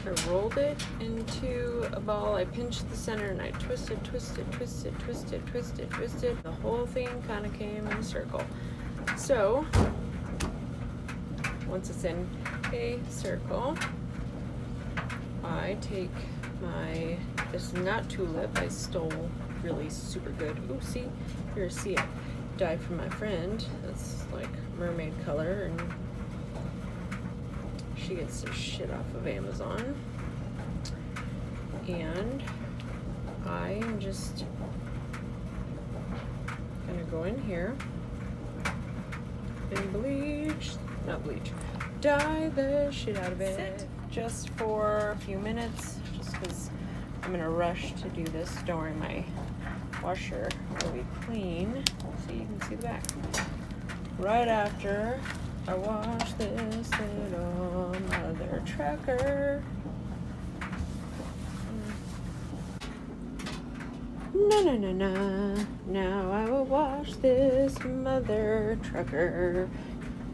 I rolled it into a ball. I pinched the center and I twisted. The whole thing kind of came in a circle. So once it's in a circle, I take my, this is not tulip, I stole really super good. Ooh, see, here, see it. Dye from my friend. That's like mermaid color, and she gets this shit off of Amazon. And I am just gonna go in here and dye the shit out of it. Just for a few minutes, just because I'm in a rush to do this. Don't worry, my washer will be clean, so you can see the back. Right after I wash this little mother trucker. Now I will wash this mother trucker.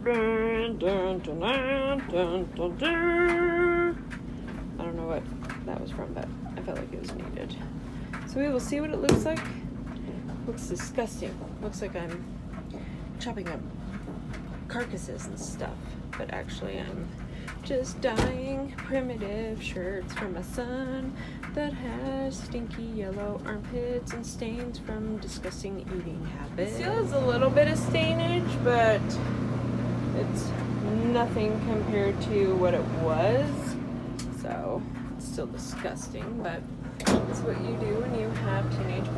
Dun, dun, dun, dun, dun, dun, dun. I don't know what that was from, but I felt like it was needed. So we will see what it looks like. Looks disgusting. Looks like I'm chopping up carcasses and stuff, but actually I'm just dyeing primitive shirts for my son that has stinky yellow armpits and stains from disgusting eating habits. It still has a little bit of stainage, but it's nothing compared to what it was. So it's still disgusting, but it's what you do when you have teenage